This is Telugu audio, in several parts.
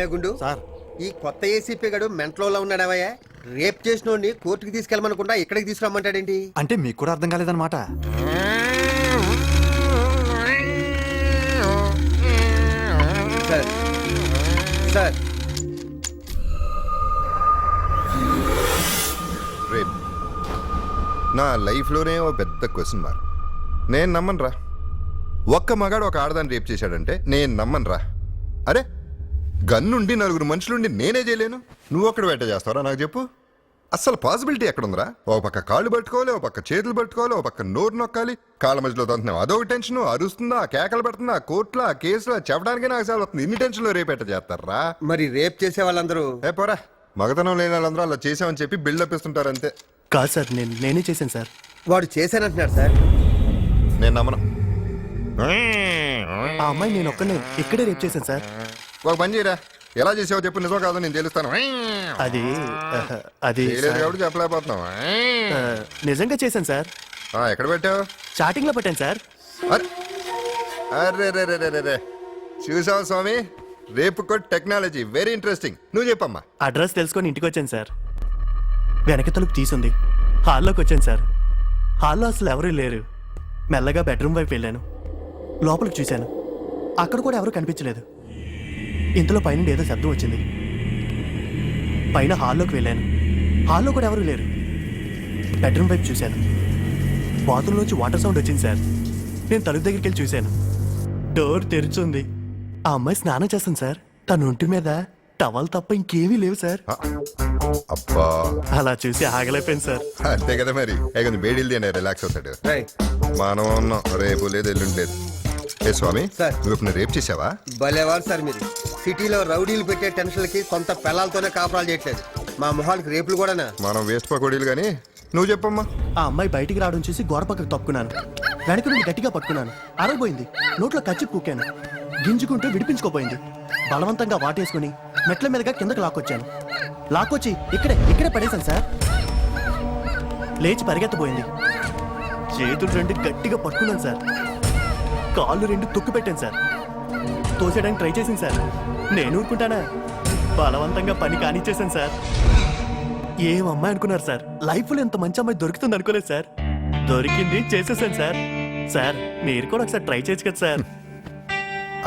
ఏమయ్యా గుండు సార్ ఈ కొత్త ఏసీపీ గడు మెంట్లో ఉన్నాడవయ్యా. రేప్ చేసినోడిని కోర్టుకి తీసుకెళ్ళమనుకుంటా ఇక్కడికి తీసుకురమ్మంటాడేంటి? అంటే మీకు కూడా అర్థం కాలేదన్నమాట. సార్ సార్ రేప్ నా లైఫ్లోనే ఓ పెద్ద క్వశ్చన్ మార్క్. నేను నమ్మనురా. ఒక్క మగాడు ఒక ఆడదాన్ని రేప్ చేశాడంటే నేను నమ్మనురా. అరే గన్నుండి నలుగురు మనుషులుండి నేనే చేయలేను, నువ్వు ఒక్కడ వెంట చేస్తావరా? నాకు చెప్పు, అస్సలు పాసిబిలిటీ ఎక్కడుందిరా? ఓ పక్క కాళ్ళు పట్టుకోవాలి, ఓ పక్క చేతులు పట్టుకోవాలి, ఓ పక్క నోరు నొక్కాలి, కాళ్ళ మధ్యలో తంటున్నావు, అదొక టెన్షన్. అరుస్తుందా, కేకలు పెడుతుందా, కోర్టులో కేసులో చెప్పడానికే నాకు సేవ వస్తుంది. ఇన్ని టెన్షన్లో రేపెట్ట చేస్తారా? మరి రేప్ చేసే వాళ్ళందరూ ఏ పోరా, మగతనం లేని వాళ్ళందరూ అలా చేసామని చెప్పి బిల్డప్ ఇస్తుంటారు అంతే. కాదు సార్, నేనే చేశాను సార్. వాడు చేశానంటున్నాడు సార్. నేను నమ్మను. ఆ అమ్మాయి నేను ఒక్కనే ఇక్కడే రేప్ చేశాను సార్. ఒక పని చేయరా, ఎలా చేసావో చెప్పు, నిజం కాదు నేను తెలుస్తాను. అది అది చేయలేదు కాబట్టి చెప్పలేకపోతున్నావు. నిజంగా చేశాను సార్. ఎక్కడ పెట్టావు? చాటింగ్ లో పెట్టాను సార్. అరే అరే రే రే రే రే, చూసావు స్వామి, రేపు కొట్ టెక్నాలజీ వెరీ ఇంట్రెస్టింగ్. నువ్వు చెప్పమ్మా. అడ్రస్ తెలుసుకొని ఇంటికి వచ్చాను సార్. వెనక తలుపు తీసుంది. హాల్లోకి వచ్చాను సార్. హాల్లో అసలు ఎవరూ లేరు. మెల్లగా బెడ్రూమ్ వైపు వెళ్ళాను. లోపలికి చూశాను. అక్కడ కూడా ఎవరూ కనిపించలేదు. ఇంతలో పైనుండి ఏదో శబ్దం వచ్చింది. పైన హాల్లోకి వెళ్ళాను. హాల్లో కూడా ఎవరూ లేరు. బెడ్రూమ్ వైపు చూశాను. బాత్రూంలోంచి వాటర్ సౌండ్ వచ్చింది సార్. నేను తలుపు దగ్గరికి వెళ్ళి చూశాను. డోర్ తెరిచుంది. ఆ అమ్మాయి స్నానం చేస్తాను సార్. తన ఒంటి మీద టవల్ తప్ప ఇంకేమీ లేవు సార్. అబ్బా, అలా చూసి ఆగలేకపోయింది సార్. అంతే కదా మరి. కొంచెం వేడిలు తినే రిలాక్స్ అవుతాడు. మనం ఉన్నాం, రేపు లేదు ఎల్లుండి లేదు. ఏ స్వామి సార్, నువ్వు ఇప్పుడు రేపు చేసావా? భలేవారు సార్ మీరు. సిటీలో రౌడీలు పెట్టే టెన్షన్లకి సొంత పిల్లలతోనే కాపురాలు చేయట్లేదు. మా మొహాలకి రేపులు కూడానా? మనం వేస్ట్ పకోడీలు కానీ నువ్వు చెప్పమ్మా. ఆ అమ్మాయి బయటికి రావడం చూసి గోడ పక్కకు తప్పుకున్నాను. వెనక నుండి గట్టిగా పట్టుకున్నాను. అరవబోయింది. నోట్లో కచ్చి కూకాను. గింజుకుంటూ విడిపించుకోపోయింది. బలవంతంగా వాటేసుకుని మెట్ల మీదగా కిందకి లాక్కొచ్చాను. లాక్కొచ్చి ఇక్కడే పడేశాను సార్. లేచి పరిగెత్తబోయింది. చేతులు రెండు గట్టిగా పట్టుకున్నాను సార్. కాళ్ళు రెండు తొక్కు పెట్టాను సార్. తోసేయడానికి ట్రై చేసింది సార్. నేను ఊరుకుంటానా? బలవంతంగా పని కానిచ్చేసాను సార్. ఏం అమ్మాయి అనుకున్నారు సార్? లైఫ్లో ఎంత మంచి అమ్మాయి దొరుకుతుంది అనుకోలేదు సార్. దొరికింది, చేసేసాను సార్. సార్ మీరు కూడా ఒకసారి ట్రై చేయొచ్చు కదా సార్.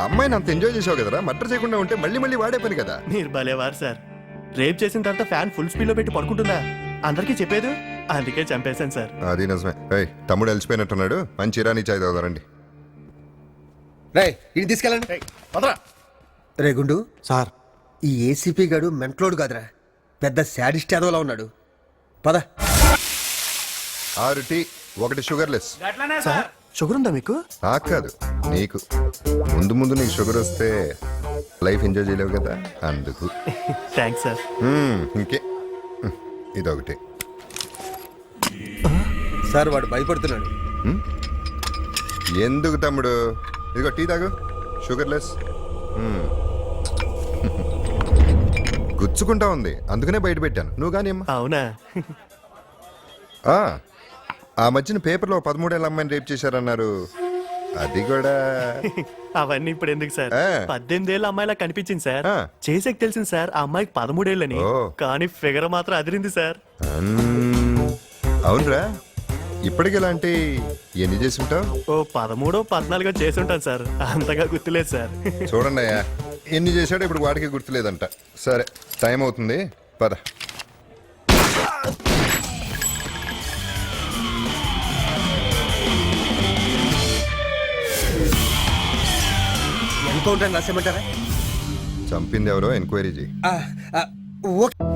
అమ్మాయిని అంత ఎంజాయ్ చేసావు కదరా, మర్డర్ చేయకుండా ఉంటే మళ్ళీ మళ్ళీ వాడే పని కదా. మీరు భలేవారు సార్. రేప్ చేసిన తర్వాత ఫ్యాన్ ఫుల్ స్పీడ్ లో పెట్టి పడుకుంటుందా అందరికీ చెప్పేది, అందుకే చంపేశాను సార్. అది నిజమే. తమ్ముడు అలసిపోయినట్టున్నాడు, మంచి ఇరానీ చాయ్ తాగుదారండి. రే ఇది తీసుకెళ్ళండి. రే గుండు సార్, ఈ ఏసీపీ గడు మెంట్లోడు కాదురా, పెద్ద శాడిస్ట్ యాదవలా ఉన్నాడు. పద. 6 టీ, 1 షుగర్లెస్. సార్ షుగర్ ఉందా మీకు? నాకు కాదు, నీకు. ముందు ముందు నీకు షుగర్ వస్తే లైఫ్ ఎంజాయ్ చేయలేవు కదా, అందుకు. Thanks sir. ఇంకే ఇదొకటి. సార్ వాడు భయపడుతున్నాడు. ఎందుకు తమ్ముడు? ఇదిగో టీ తాగు, షుగర్లెస్. గుచ్చుకుంటా ఉంది, అందుకనే బయట పెట్టాను. నువ్వు కానీ అమ్మా. అవునా? ఆ మధ్యన పేపర్లో 13 ఏళ్ళ అమ్మాయిని రేప్ చేశారన్నారు, అది కూడా. అవన్నీ ఇప్పుడు ఎందుకు సార్? 18 ఏళ్ళ అమ్మాయిలా కనిపించింది సార్. ఆ. చేసేకి తెలిసింది సార్ ఆ అమ్మాయికి 13 ఏళ్ళని. కానీ ఫిగర్ మాత్రం అదిరింది సార్. అవునరా, ఇప్పటికి ఇలాంటి ఎన్ని చేసి ఉంటావు? ఓ 13, 14 చేసి ఉంటాను సార్. అంతగా గుర్తులేదు సార్. చూడండి అయ్యా, ఎన్ని చేశాడో ఇప్పుడు వాడికి గుర్తులేదంట. సరే, టైం అవుతుంది, పద. ఎన్కౌంటర్ రాసేమంటారా? చంపింది ఎవరో ఎంక్వైరీ చేయి. ఓకే.